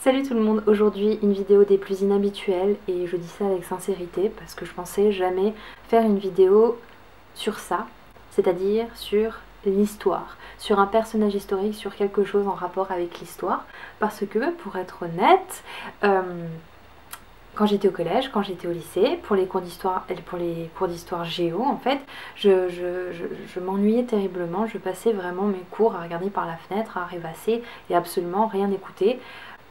Salut tout le monde, aujourd'hui une vidéo des plus inhabituelles et je dis ça avec sincérité parce que je pensais jamais faire une vidéo sur ça, c'est-à-dire sur l'histoire, sur un personnage historique, sur quelque chose en rapport avec l'histoire parce que pour être honnête, quand j'étais au collège, quand j'étais au lycée, pour les cours d'histoire géo en fait, je m'ennuyais terriblement, je passais vraiment mes cours à regarder par la fenêtre, à rêvasser et absolument rien écouter.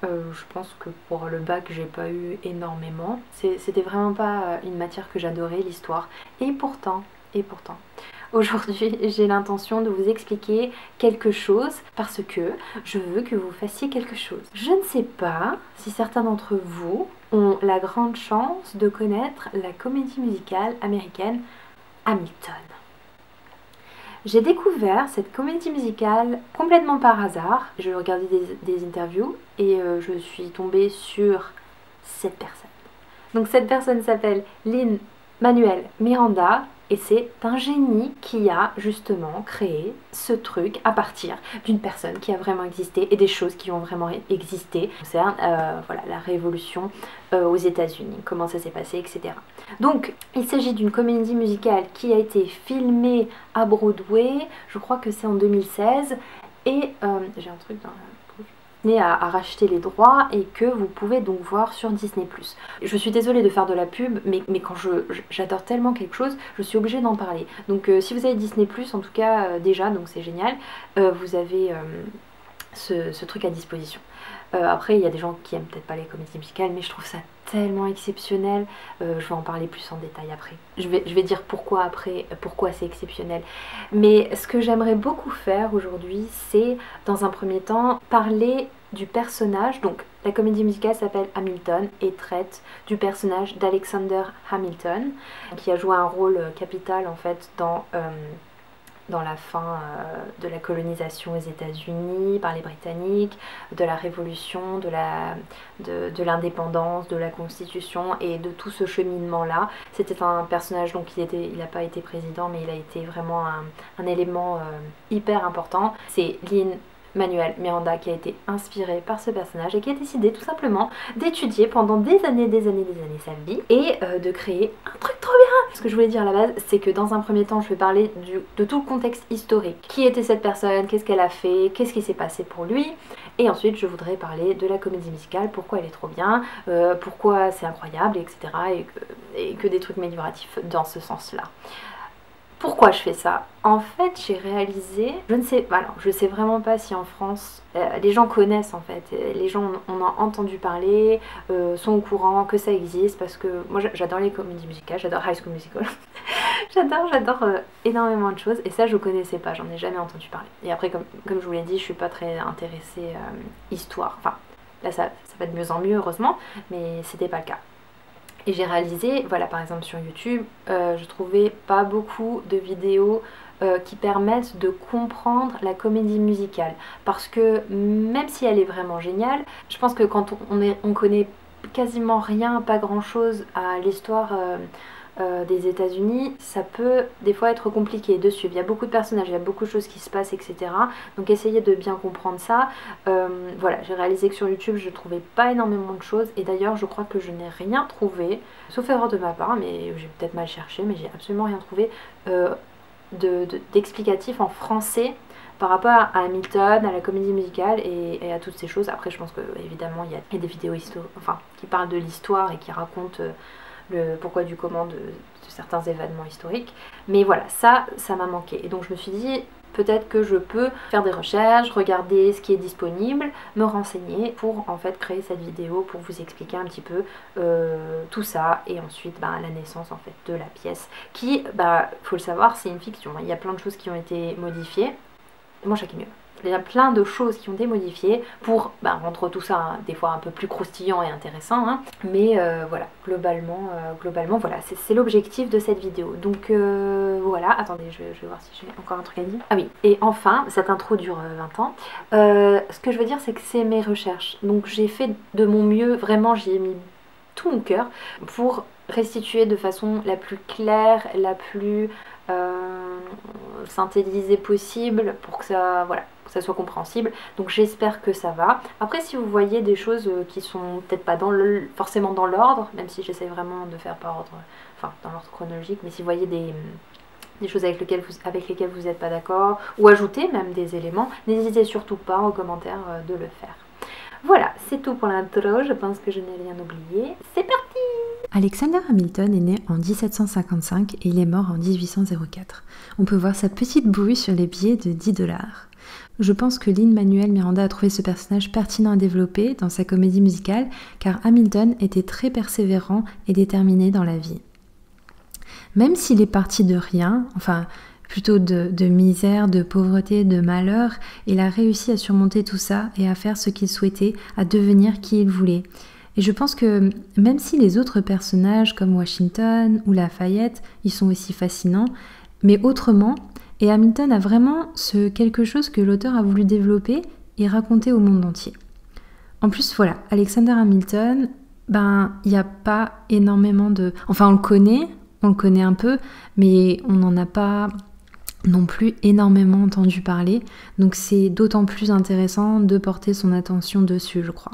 Je pense que pour le bac, j'ai pas eu énormément. C'était vraiment pas une matière que j'adorais, l'histoire. Et pourtant, aujourd'hui, j'ai l'intention de vous expliquer quelque chose parce que je veux que vous fassiez quelque chose. Je ne sais pas si certains d'entre vous ont la grande chance de connaître la comédie musicale américaine Hamilton. J'ai découvert cette comédie musicale complètement par hasard. Je regardais des interviews et je suis tombée sur cette personne. Donc cette personne s'appelle Lin-Manuel Miranda et c'est un génie qui a justement créé ce truc à partir d'une personne qui a vraiment existé et des choses qui ont vraiment existé. C'est voilà, la révolution aux États-Unis, comment ça s'est passé, etc. Donc il s'agit d'une comédie musicale qui a été filmée à Broadway, je crois que c'est en 2016, et j'ai un truc dans la à racheter les droits et que vous pouvez donc voir sur Disney+. Je suis désolée de faire de la pub, mais quand j'adore tellement quelque chose, je suis obligée d'en parler. Donc si vous avez Disney+, en tout cas déjà, donc c'est génial, vous avez ce truc à disposition. Après, il y a des gens qui aiment peut-être pas les comédies musicales, mais je trouve ça tellement exceptionnel. Je vais en parler plus en détail après. Je vais dire pourquoi après, pourquoi c'est exceptionnel. Mais ce que j'aimerais beaucoup faire aujourd'hui, c'est dans un premier temps parler du personnage. Donc la comédie musicale s'appelle Hamilton et traite du personnage d'Alexander Hamilton, qui a joué un rôle capital en fait dans la fin de la colonisation aux États-Unis par les Britanniques, de la Révolution, de l'indépendance, de la Constitution et de tout ce cheminement-là. C'était un personnage, donc il n'a pas été président, mais il a été vraiment un élément hyper important. C'est Lin-Manuel Miranda qui a été inspiré par ce personnage et qui a décidé tout simplement d'étudier pendant des années sa vie et de créer un truc trop bien. Ce que je voulais dire à la base, c'est que dans un premier temps, je vais parler de tout le contexte historique. Qui était cette personne, qu'est-ce qu'elle a fait, qu'est-ce qui s'est passé pour lui. Et ensuite, je voudrais parler de la comédie musicale, pourquoi elle est trop bien, pourquoi c'est incroyable, etc. Et que des trucs amélioratifs dans ce sens-là. Pourquoi je fais ça? En fait, j'ai réalisé, je sais vraiment pas si en France, les gens connaissent en fait, les gens en ont entendu parler, sont au courant que ça existe, parce que moi j'adore les comédies musicales, j'adore High School Musical, j'adore énormément de choses, et ça je connaissais pas, j'en ai jamais entendu parler. Et après, comme je vous l'ai dit, je suis pas très intéressée histoire, enfin là ça va de mieux en mieux heureusement, mais c'était pas le cas. Et j'ai réalisé, voilà, par exemple sur YouTube, je trouvais pas beaucoup de vidéos qui permettent de comprendre la comédie musicale. Parce que même si elle est vraiment géniale, je pense que quand on connaît quasiment rien, pas grand chose à l'histoire des États-Unis, ça peut des fois être compliqué de suivre. Il y a beaucoup de personnages, il y a beaucoup de choses qui se passent, etc. Donc essayez de bien comprendre ça. Voilà, j'ai réalisé que sur YouTube, je ne trouvais pas énormément de choses. Et d'ailleurs, je crois que je n'ai rien trouvé, sauf erreur de ma part, mais j'ai peut-être mal cherché, mais j'ai absolument rien trouvé d'explicatif en français par rapport à Hamilton, à la comédie musicale et à toutes ces choses. Après, je pense que évidemment il y a des vidéos qui parlent de l'histoire et qui racontent le pourquoi du comment de certains événements historiques. Mais voilà, ça m'a manqué. Et donc je me suis dit, peut-être que je peux faire des recherches, regarder ce qui est disponible, me renseigner pour en fait créer cette vidéo pour vous expliquer un petit peu tout ça et ensuite la naissance en fait de la pièce qui, faut le savoir, c'est une fiction. Il y a plein de choses qui ont été modifiées. Moi, chaque mieux. Il y a plein de choses qui ont été modifiées pour rendre tout ça des fois un peu plus croustillant et intéressant, hein. Mais voilà, globalement voilà, c'est l'objectif de cette vidéo. Donc voilà, attendez, je vais voir si j'ai encore un truc à dire. Ah oui, et enfin, cette intro dure 20 ans. Ce que je veux dire, c'est que c'est mes recherches. Donc j'ai fait de mon mieux, vraiment, j'y ai mis tout mon cœur pour restituer de façon la plus claire, la plus synthétisée possible pour que ça, voilà, que ça soit compréhensible. Donc j'espère que ça va. Après, si vous voyez des choses qui sont peut-être pas forcément dans l'ordre, même si j'essaie vraiment de faire par ordre, enfin dans l'ordre chronologique, mais si vous voyez des choses avec lesquelles vous n'êtes pas d'accord, ou ajouter même des éléments, n'hésitez surtout pas en commentaire de le faire. Voilà, c'est tout pour l'intro, je pense que je n'ai rien oublié. C'est parti! Alexander Hamilton est né en 1755 et il est mort en 1804. On peut voir sa petite bouille sur les billets de 10 $. Je pense que Lin-Manuel Miranda a trouvé ce personnage pertinent à développer dans sa comédie musicale, car Hamilton était très persévérant et déterminé dans la vie. Même s'il est parti de rien, enfin plutôt de misère, de pauvreté, de malheur, il a réussi à surmonter tout ça et à faire ce qu'il souhaitait, à devenir qui il voulait. Et je pense que même si les autres personnages comme Washington ou Lafayette, ils sont aussi fascinants, mais autrement, et Hamilton a vraiment ce quelque chose que l'auteur a voulu développer et raconter au monde entier. En plus, voilà, Alexander Hamilton, il n'y a pas énormément de... Enfin, on le connaît un peu, mais on n'en a pas non plus énormément entendu parler, donc c'est d'autant plus intéressant de porter son attention dessus, je crois.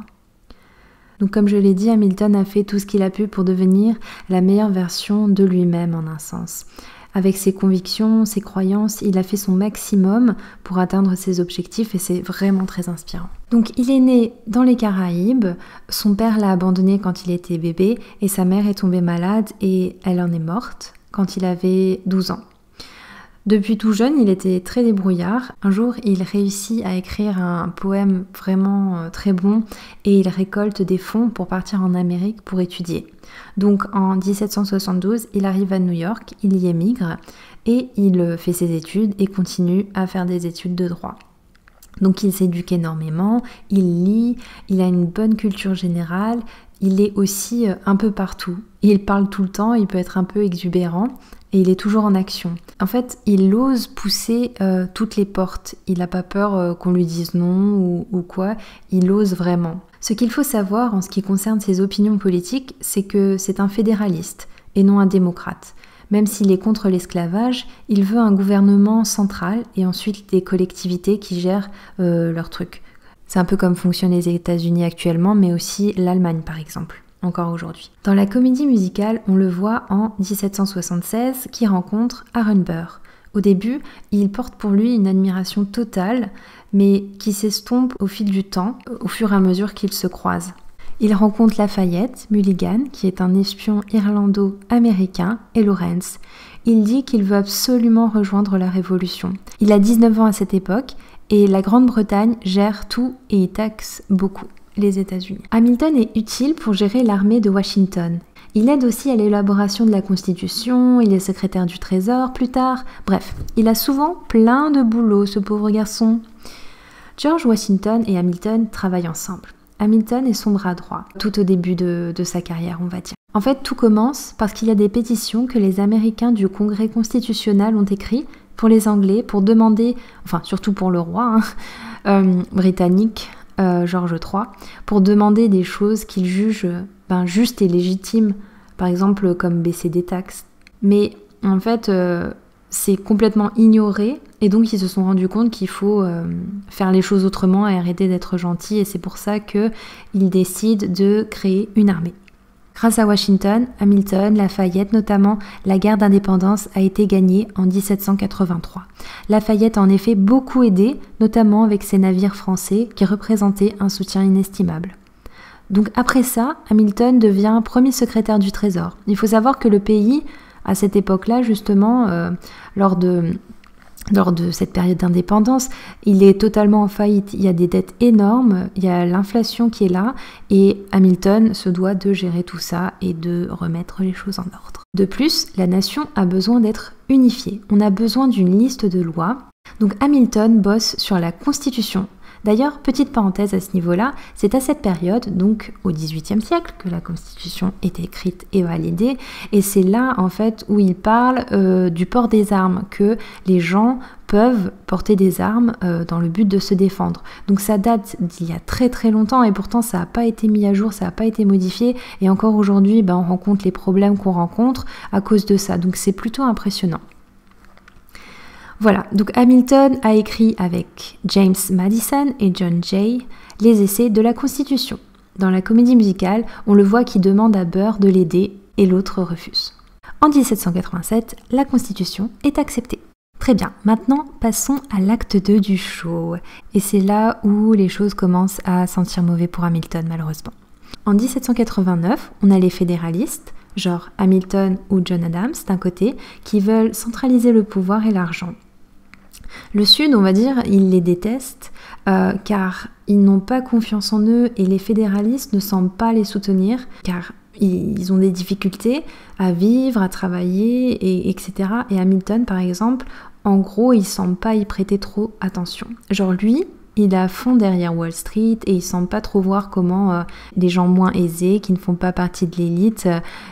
Donc comme je l'ai dit, Hamilton a fait tout ce qu'il a pu pour devenir la meilleure version de lui-même en un sens. Avec ses convictions, ses croyances, il a fait son maximum pour atteindre ses objectifs et c'est vraiment très inspirant. Donc il est né dans les Caraïbes, son père l'a abandonné quand il était bébé et sa mère est tombée malade et elle en est morte quand il avait 12 ans. Depuis tout jeune, il était très débrouillard. Un jour, il réussit à écrire un poème vraiment très bon et il récolte des fonds pour partir en Amérique pour étudier. Donc en 1772, il arrive à New York, il y émigre et il fait ses études et continue à faire des études de droit. Donc il s'éduque énormément, il lit, il a une bonne culture générale, il est aussi un peu partout. Il parle tout le temps, il peut être un peu exubérant et il est toujours en action. En fait, il ose pousser toutes les portes. Il n'a pas peur qu'on lui dise non ou quoi, il ose vraiment. Ce qu'il faut savoir en ce qui concerne ses opinions politiques, c'est que c'est un fédéraliste et non un démocrate. Même s'il est contre l'esclavage, il veut un gouvernement central et ensuite des collectivités qui gèrent leurs trucs. C'est un peu comme fonctionnent les États-Unis actuellement, mais aussi l'Allemagne par exemple, encore aujourd'hui. Dans la comédie musicale, on le voit en 1776 qui rencontre Aaron Burr. Au début, il porte pour lui une admiration totale, mais qui s'estompe au fil du temps, au fur et à mesure qu'ils se croisent. Il rencontre Lafayette, Mulligan, qui est un espion irlando-américain, et Lawrence. Il dit qu'il veut absolument rejoindre la Révolution. Il a 19 ans à cette époque, et la Grande-Bretagne gère tout et y taxe beaucoup les États-Unis. Hamilton est utile pour gérer l'armée de Washington. Il aide aussi à l'élaboration de la Constitution, il est secrétaire du Trésor plus tard. Bref, il a souvent plein de boulot, ce pauvre garçon. George Washington et Hamilton travaillent ensemble. Hamilton est son bras droit, tout au début de sa carrière, on va dire. En fait, tout commence parce qu'il y a des pétitions que les Américains du Congrès constitutionnel ont écrites pour les Anglais, pour demander, enfin surtout pour le roi britannique, George III, pour demander des choses qu'ils jugent justes et légitimes, par exemple comme baisser des taxes. Mais en fait, c'est complètement ignoré et donc ils se sont rendus compte qu'il faut faire les choses autrement et arrêter d'être gentil et c'est pour ça qu'ils décident de créer une armée. Grâce à Washington, Hamilton, Lafayette notamment, la guerre d'indépendance a été gagnée en 1783. Lafayette a en effet beaucoup aidé, notamment avec ses navires français qui représentaient un soutien inestimable. Donc après ça, Hamilton devient premier secrétaire du Trésor. Il faut savoir que le pays, à cette époque-là, justement, lors de cette période d'indépendance, il est totalement en faillite. Il y a des dettes énormes, il y a l'inflation qui est là, et Hamilton se doit de gérer tout ça et de remettre les choses en ordre. De plus, la nation a besoin d'être unifiée. On a besoin d'une liste de lois. Donc Hamilton bosse sur la Constitution. D'ailleurs, petite parenthèse à ce niveau-là, c'est à cette période, donc au XVIIIe siècle, que la Constitution est écrite et validée, et c'est là en fait où il parle du port des armes, que les gens peuvent porter des armes dans le but de se défendre. Donc ça date d'il y a très très longtemps et pourtant ça n'a pas été mis à jour, ça n'a pas été modifié, et encore aujourd'hui on rencontre les problèmes qu'on rencontre à cause de ça, donc c'est plutôt impressionnant. Voilà, donc Hamilton a écrit avec James Madison et John Jay les essais de la Constitution. Dans la comédie musicale, on le voit qui demande à Burr de l'aider et l'autre refuse. En 1787, la Constitution est acceptée. Très bien, maintenant passons à l'acte 2 du show. Et c'est là où les choses commencent à sentir mauvais pour Hamilton malheureusement. En 1789, on a les fédéralistes, genre Hamilton ou John Adams d'un côté, qui veulent centraliser le pouvoir et l'argent. Le Sud, on va dire, ils les détestent car ils n'ont pas confiance en eux et les fédéralistes ne semblent pas les soutenir car ils ont des difficultés à vivre, à travailler, etc. Et Hamilton, par exemple, en gros, il semble pas y prêter trop attention. Genre lui, il est à fond derrière Wall Street et il semble pas trop voir comment des gens moins aisés, qui ne font pas partie de l'élite,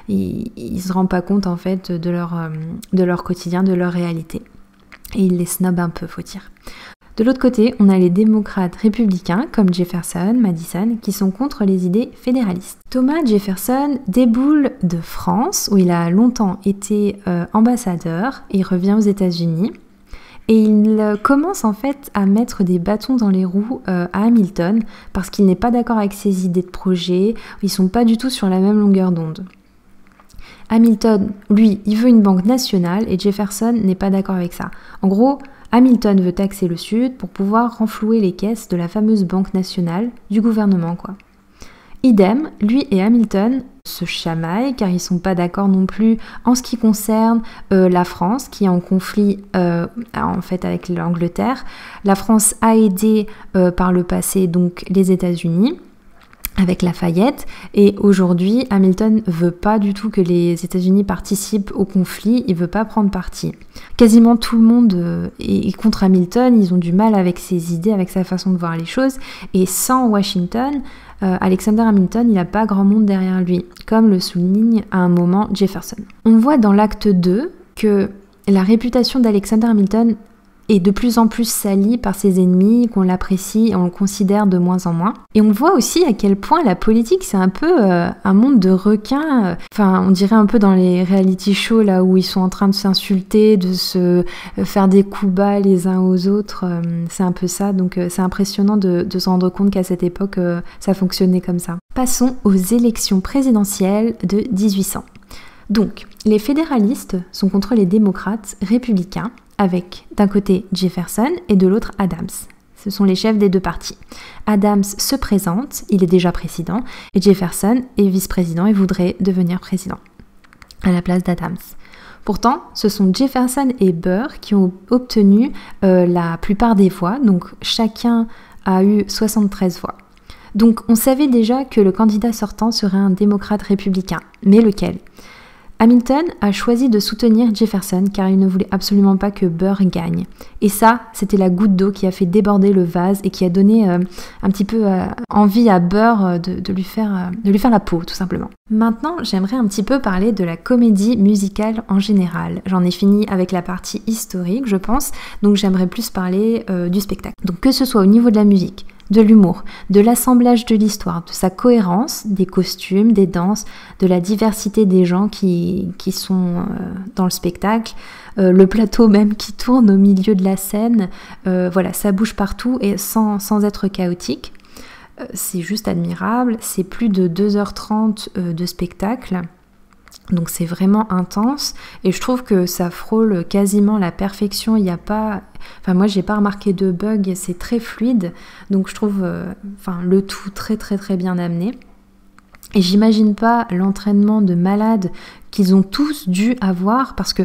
ils se rendent pas compte en fait de leur quotidien, de leur réalité. Et il les snob un peu, faut dire. De l'autre côté, on a les démocrates républicains comme Jefferson, Madison, qui sont contre les idées fédéralistes. Thomas Jefferson déboule de France, où il a longtemps été ambassadeur, il revient aux États-Unis, et il commence en fait à mettre des bâtons dans les roues à Hamilton, parce qu'il n'est pas d'accord avec ses idées de projet, ils sont pas du tout sur la même longueur d'onde. Hamilton, lui, il veut une banque nationale et Jefferson n'est pas d'accord avec ça. En gros, Hamilton veut taxer le Sud pour pouvoir renflouer les caisses de la fameuse banque nationale du gouvernement, quoi. Idem, lui et Hamilton se chamaillent car ils sont pas d'accord non plus en ce qui concerne la France qui est en conflit en fait avec l'Angleterre. La France a aidé par le passé donc les États-Unis avec Lafayette et aujourd'hui Hamilton veut pas du tout que les États-Unis participent au conflit, il veut pas prendre parti. Quasiment tout le monde est contre Hamilton, ils ont du mal avec ses idées, avec sa façon de voir les choses et sans Washington, Alexander Hamilton, il n'a pas grand monde derrière lui, comme le souligne à un moment Jefferson. On voit dans l'acte 2 que la réputation d'Alexander Hamilton est de plus en plus sali par ses ennemis, qu'on l'apprécie et on le considère de moins en moins. Et on voit aussi à quel point la politique, c'est un peu un monde de requins. Enfin, on dirait un peu dans les reality shows, là où ils sont en train de s'insulter, de se faire des coups bas les uns aux autres. C'est un peu ça, donc c'est impressionnant de se rendre compte qu'à cette époque, ça fonctionnait comme ça. Passons aux élections présidentielles de 1800. Donc, les fédéralistes sont contre les démocrates républicains, avec d'un côté Jefferson et de l'autre Adams. Ce sont les chefs des deux partis. Adams se présente, il est déjà président, et Jefferson est vice-président et voudrait devenir président à la place d'Adams. Pourtant, ce sont Jefferson et Burr qui ont obtenu la plupart des voix, donc chacun a eu 73 voix. Donc on savait déjà que le candidat sortant serait un démocrate républicain, mais lequel ? Hamilton a choisi de soutenir Jefferson car il ne voulait absolument pas que Burr gagne. Et ça, c'était la goutte d'eau qui a fait déborder le vase et qui a donné un petit peu envie à Burr de lui faire la peau, tout simplement. Maintenant, j'aimerais un petit peu parler de la comédie musicale en général. J'en ai fini avec la partie historique, je pense, donc j'aimerais plus parler du spectacle. Donc que ce soit au niveau de la musique, de l'humour, de l'assemblage de l'histoire, de sa cohérence, des costumes, des danses, de la diversité des gens qui sont dans le spectacle, le plateau même qui tourne au milieu de la scène, voilà, ça bouge partout et sans être chaotique. C'est juste admirable, c'est plus de 2h30 de spectacle. Donc c'est vraiment intense et je trouve que ça frôle quasiment la perfection. Il n'y a pas, enfin moi j'ai pas remarqué de bug, c'est très fluide. Donc je trouve le tout très très très bien amené. Et j'imagine pas l'entraînement de malade qu'ils ont tous dû avoir parce que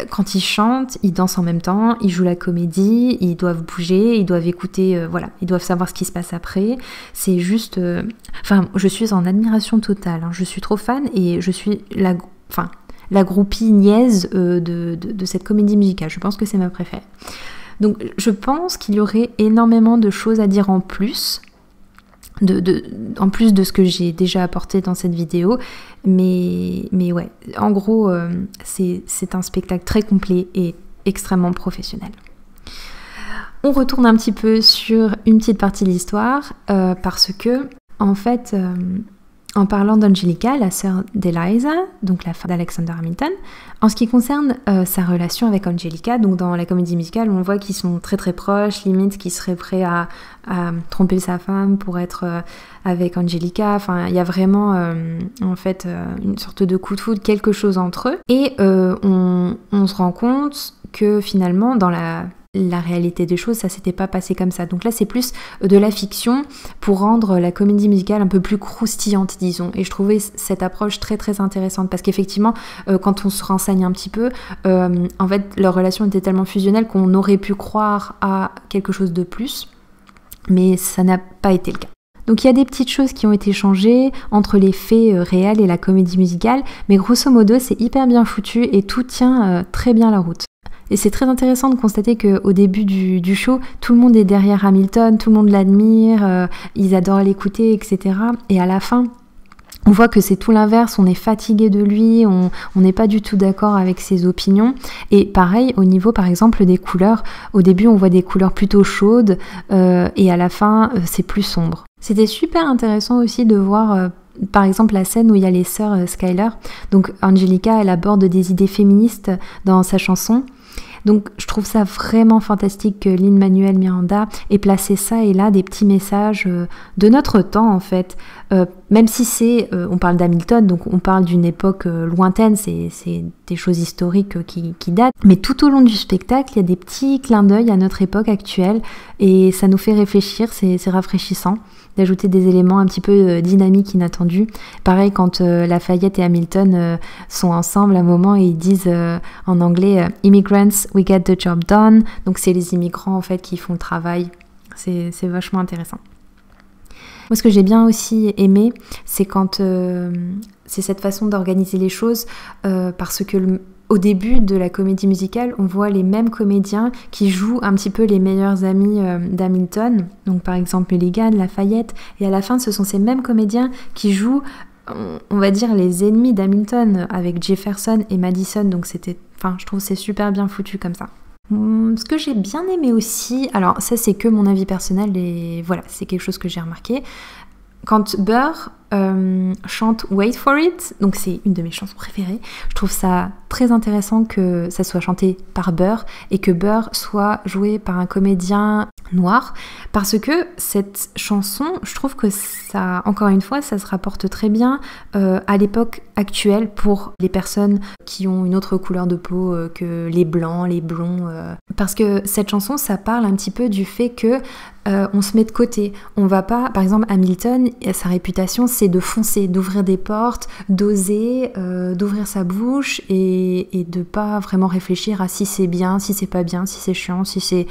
quand ils chantent, ils dansent en même temps, ils jouent la comédie, ils doivent bouger, ils doivent écouter, ils doivent savoir ce qui se passe après. C'est juste... je suis en admiration totale, hein. Je suis trop fan et je suis la groupie niaise de cette comédie musicale. Je pense que c'est ma préférée. Donc je pense qu'il y aurait énormément de choses à dire en plus, en plus de ce que j'ai déjà apporté dans cette vidéo, mais ouais, en gros c'est un spectacle très complet et extrêmement professionnel. On retourne un petit peu sur une petite partie de l'histoire parce que en fait en parlant d'Angelica, la sœur d'Eliza, donc la femme d'Alexander Hamilton. En ce qui concerne sa relation avec Angelica, donc dans la comédie musicale, on voit qu'ils sont très très proches, limite qu'ils seraient prêts à tromper sa femme pour être avec Angelica. Enfin, il y a vraiment en fait une sorte de coup de foudre, quelque chose entre eux. Et on se rend compte que finalement, dans la réalité des choses, ça s'était pas passé comme ça. Donc là, c'est plus de la fiction pour rendre la comédie musicale un peu plus croustillante, disons. Et je trouvais cette approche très très intéressante parce qu'effectivement, quand on se renseigne un petit peu, en fait, leur relation était tellement fusionnelle qu'on aurait pu croire à quelque chose de plus, mais ça n'a pas été le cas. Donc il y a des petites choses qui ont été changées entre les faits réels et la comédie musicale, mais grosso modo, c'est hyper bien foutu et tout tient très bien la route. Et c'est très intéressant de constater qu'au début du show, tout le monde est derrière Hamilton, tout le monde l'admire, ils adorent l'écouter, etc. Et à la fin, on voit que c'est tout l'inverse, on est fatigué de lui, on n'est pas du tout d'accord avec ses opinions. Et pareil, au niveau par exemple des couleurs, au début on voit des couleurs plutôt chaudes et à la fin c'est plus sombre. C'était super intéressant aussi de voir par exemple la scène où il y a les sœurs Skyler. Donc Angelica, elle aborde des idées féministes dans sa chanson. Donc je trouve ça vraiment fantastique que Lin-Manuel Miranda ait placé ça et là des petits messages de notre temps en fait. Même si on parle d'Hamilton, donc on parle d'une époque lointaine, c'est des choses historiques qui datent. Mais tout au long du spectacle, il y a des petits clins d'œil à notre époque actuelle et ça nous fait réfléchir, c'est rafraîchissant d'ajouter des éléments un petit peu dynamiques, inattendus. Pareil quand Lafayette et Hamilton sont ensemble à un moment et ils disent en anglais « Immigrants, we get the job done ». Donc c'est les immigrants en fait qui font le travail. C'est vachement intéressant. Moi, ce que j'ai bien aussi aimé, c'est quand c'est cette façon d'organiser les choses parce que au début de la comédie musicale, on voit les mêmes comédiens qui jouent un petit peu les meilleurs amis d'Hamilton, donc par exemple Mulligan, Lafayette, et à la fin, ce sont ces mêmes comédiens qui jouent, on va dire, les ennemis d'Hamilton avec Jefferson et Madison, donc je trouve que c'est super bien foutu comme ça. Ce que j'ai bien aimé aussi, alors ça c'est que mon avis personnel et voilà, c'est quelque chose que j'ai remarqué, quand Burr chante Wait for It, donc c'est une de mes chansons préférées, je trouve ça très intéressant que ça soit chanté par Burr et que Burr soit joué par un comédien noir, parce que cette chanson, je trouve que ça, encore une fois, ça se rapporte très bien à l'époque actuelle pour les personnes qui ont une autre couleur de peau que les blancs, les blonds, parce que cette chanson, ça parle un petit peu du fait que on se met de côté. On va pas, par exemple, Hamilton, sa réputation, c'est de foncer, d'ouvrir des portes, d'oser, d'ouvrir sa bouche et de pas vraiment réfléchir à si c'est bien, si c'est pas bien, si c'est chiant, si c'est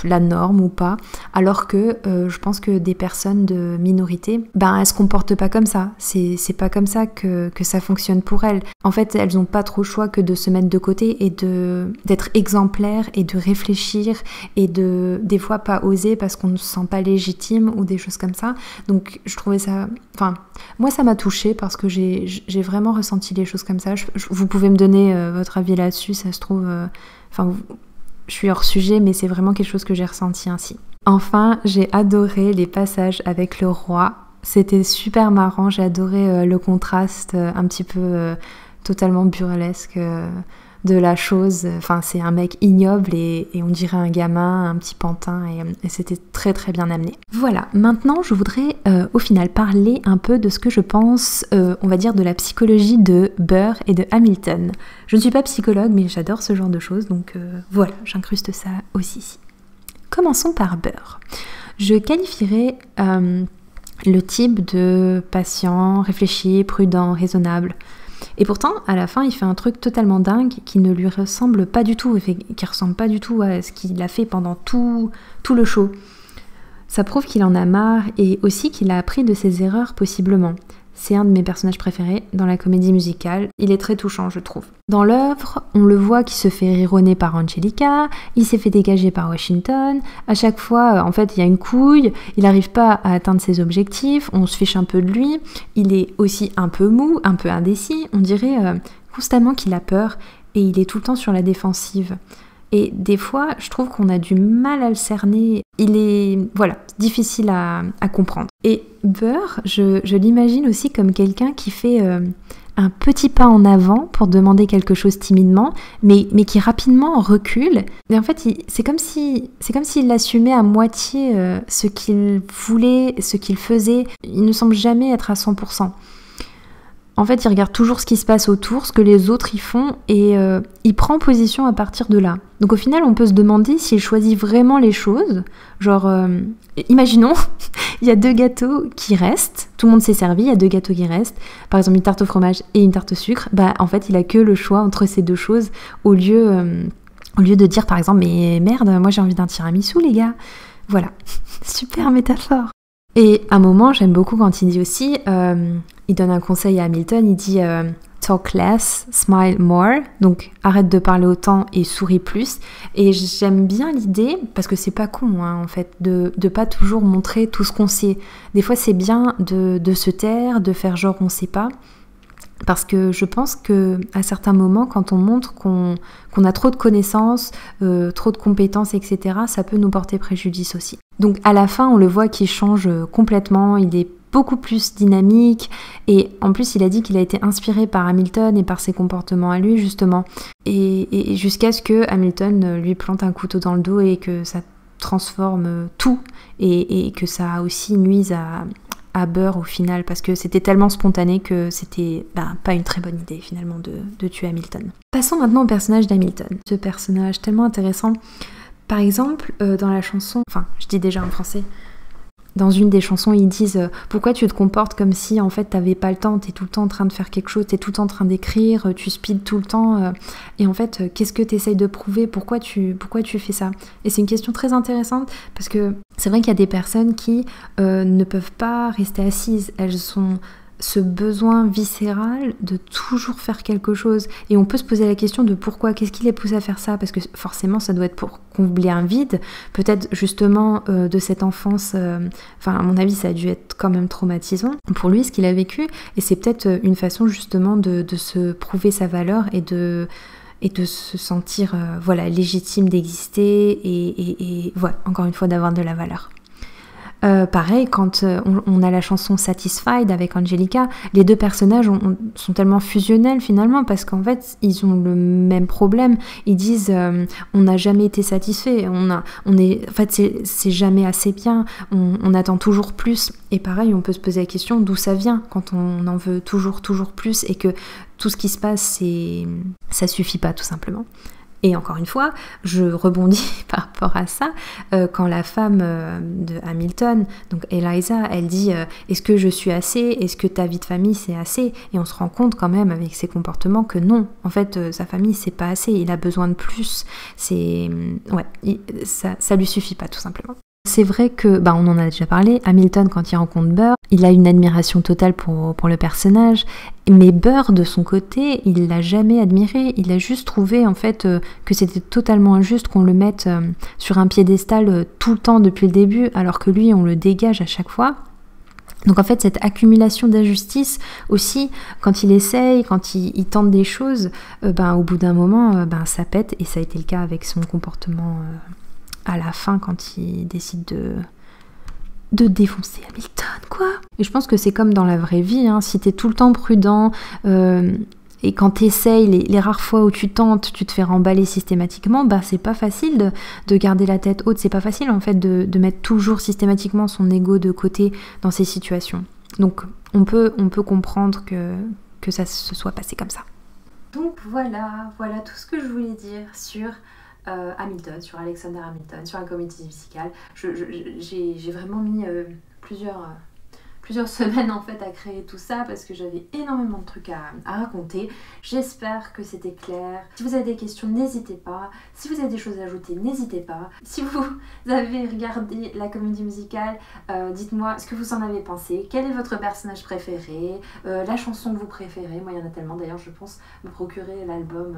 la norme ou pas. Alors que je pense que des personnes de minorité, elles se comportent pas comme ça. C'est pas comme ça que ça fonctionne pour elles. En fait, elles ont pas trop le choix que de se mettre de côté et d'être exemplaires et de réfléchir et de des fois pas oser parce qu'on ne se sent pas légitime ou des choses comme ça. Donc je trouvais ça... Enfin, moi ça m'a touchée parce que j'ai vraiment ressenti les choses comme ça. Vous pouvez me donner votre avis là-dessus, ça se trouve... je suis hors sujet, mais c'est vraiment quelque chose que j'ai ressenti ainsi. Enfin, j'ai adoré les passages avec le roi. C'était super marrant, j'ai adoré le contraste un petit peu totalement burlesque de la chose. Enfin, c'est un mec ignoble et on dirait un gamin, un petit pantin et c'était très très bien amené. Voilà, maintenant je voudrais au final parler un peu de ce que je pense, on va dire de la psychologie de Burr et de Hamilton. Je ne suis pas psychologue mais j'adore ce genre de choses donc voilà, j'incruste ça aussi ici. Commençons par Burr. Je qualifierais le type de patient, réfléchi, prudent, raisonnable. Et pourtant, à la fin, il fait un truc totalement dingue qui ne lui ressemble pas du tout, qui ressemble pas du tout à ce qu'il a fait pendant tout le show. Ça prouve qu'il en a marre et aussi qu'il a appris de ses erreurs possiblement. C'est un de mes personnages préférés dans la comédie musicale. Il est très touchant, je trouve. Dans l'œuvre, on le voit qui se fait rironner par Angelica, il s'est fait dégager par Washington. À chaque fois, en fait, il y a une couille, il n'arrive pas à atteindre ses objectifs, on se fiche un peu de lui. Il est aussi un peu mou, un peu indécis. On dirait constamment qu'il a peur et il est tout le temps sur la défensive. Et des fois, je trouve qu'on a du mal à le cerner. Il est, voilà, difficile à comprendre. Et Burr, je l'imagine aussi comme quelqu'un qui fait un petit pas en avant pour demander quelque chose timidement, mais qui rapidement recule. Et en fait, c'est comme s'il assumait à moitié ce qu'il voulait, ce qu'il faisait. Il ne semble jamais être à 100%. En fait, il regarde toujours ce qui se passe autour, ce que les autres y font, et il prend position à partir de là. Donc au final, on peut se demander s'il choisit vraiment les choses. Genre, imaginons, il y a 2 gâteaux qui restent, tout le monde s'est servi, il y a 2 gâteaux qui restent, par exemple une tarte au fromage et une tarte au sucre, bah en fait, il a que le choix entre ces 2 choses, au lieu de dire par exemple, mais merde, moi j'ai envie d'un tiramisu les gars. Voilà, super métaphore. Et à un moment, j'aime beaucoup quand il dit aussi, il donne un conseil à Hamilton, il dit talk less, smile more, donc arrête de parler autant et souris plus. Et j'aime bien l'idée, parce que c'est pas con en fait, de pas toujours montrer tout ce qu'on sait. Des fois c'est bien de se taire, de faire genre on sait pas. Parce que je pense qu'à certains moments, quand on montre qu'on a trop de connaissances, trop de compétences, etc., ça peut nous porter préjudice aussi. Donc à la fin, on le voit qu'il change complètement, il est beaucoup plus dynamique, et en plus il a dit qu'il a été inspiré par Hamilton et par ses comportements à lui justement, et jusqu'à ce que Hamilton lui plante un couteau dans le dos et que ça transforme tout, et que ça aussi nuise à Burr au final, parce que c'était tellement spontané que c'était pas une très bonne idée finalement de tuer Hamilton. Passons maintenant au personnage d'Hamilton. Ce personnage tellement intéressant. Par exemple, dans la chanson, enfin je dis déjà en français, dans une des chansons ils disent pourquoi tu te comportes comme si en fait t'avais pas le temps, t'es tout le temps en train de faire quelque chose, t'es tout le temps en train d'écrire, tu speeds tout le temps, et en fait qu'est-ce que t'essayes de prouver, pourquoi tu fais ça? Et c'est une question très intéressante, parce que c'est vrai qu'il y a des personnes qui ne peuvent pas rester assises, elles ont ce besoin viscéral de toujours faire quelque chose, et on peut se poser la question de pourquoi, qu'est-ce qui les pousse à faire ça, parce que forcément ça doit être pour combler un vide, peut-être justement de cette enfance, enfin à mon avis ça a dû être quand même traumatisant pour lui ce qu'il a vécu, et c'est peut-être une façon justement de se prouver sa valeur et de se sentir voilà, légitime d'exister, et voilà, encore une fois d'avoir de la valeur. Pareil, quand on a la chanson Satisfied avec Angelica, les 2 personnages sont tellement fusionnels finalement, parce qu'en fait ils ont le même problème. Ils disent on n'a jamais été satisfait, en fait c'est jamais assez bien, on attend toujours plus. Et pareil, on peut se poser la question d'où ça vient quand on en veut toujours plus, et que tout ce qui se passe ça suffit pas tout simplement. Et encore une fois, je rebondis par rapport à ça, quand la femme de Hamilton, donc Eliza, elle dit est-ce que je suis assez, est-ce que ta vie de famille c'est assez? Et on se rend compte quand même avec ses comportements que non, en fait sa famille c'est pas assez, il a besoin de plus, ça lui suffit pas tout simplement. C'est vrai que, on en a déjà parlé, Hamilton quand il rencontre Burr, il a une admiration totale pour le personnage, mais Burr de son côté, il l'a jamais admiré, il a juste trouvé en fait que c'était totalement injuste qu'on le mette sur un piédestal tout le temps depuis le début, alors que lui on le dégage à chaque fois. Donc en fait cette accumulation d'injustice aussi, quand il essaye, quand il tente des choses, au bout d'un moment ça pète, et ça a été le cas avec son comportement à la fin quand il décide de défoncer Hamilton, quoi. Et je pense que c'est comme dans la vraie vie, si t'es tout le temps prudent, et quand t'essayes, les rares fois où tu tentes, tu te fais remballer systématiquement, c'est pas facile de garder la tête haute, c'est pas facile en fait de mettre toujours systématiquement son ego de côté dans ces situations. Donc on peut comprendre que ça se soit passé comme ça. Donc voilà tout ce que je voulais dire sur Hamilton, sur Alexander Hamilton, sur la comédie musicale. J'ai vraiment mis plusieurs semaines en fait à créer tout ça, parce que j'avais énormément de trucs à raconter. J'espère que c'était clair. Si vous avez des questions, n'hésitez pas. Si vous avez des choses à ajouter, n'hésitez pas. Si vous avez regardé la comédie musicale, dites-moi ce que vous en avez pensé. Quel est votre personnage préféré, la chanson que vous préférez. Moi il y en a tellement, d'ailleurs je pense me procurer l'album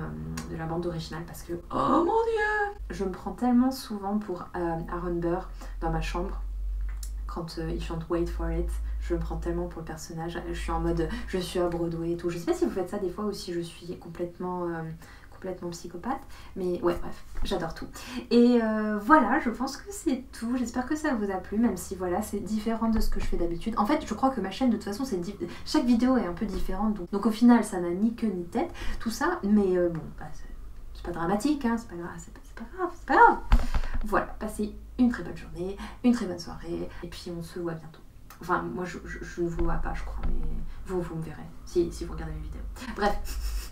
de la bande originale, parce que oh mon dieu, je me prends tellement souvent pour Aaron Burr dans ma chambre quand il chante Wait for It. Je me prends tellement pour le personnage, je suis en mode je suis à Broadway et tout. Je sais pas si vous faites ça des fois, ou si je suis complètement complètement psychopathe. Mais ouais, bref, j'adore tout. Et voilà, je pense que c'est tout. J'espère que ça vous a plu, même si voilà, c'est différent de ce que je fais d'habitude. En fait, je crois que ma chaîne, de toute façon, chaque vidéo est un peu différente. Donc au final, ça n'a ni queue ni tête, tout ça. Mais bon, bah, c'est pas dramatique, hein, c'est pas grave. Voilà, passez une très bonne journée, une très bonne soirée, et puis on se voit bientôt. Enfin, moi je ne vous vois pas, je crois, mais vous me verrez si vous regardez mes vidéos. Bref.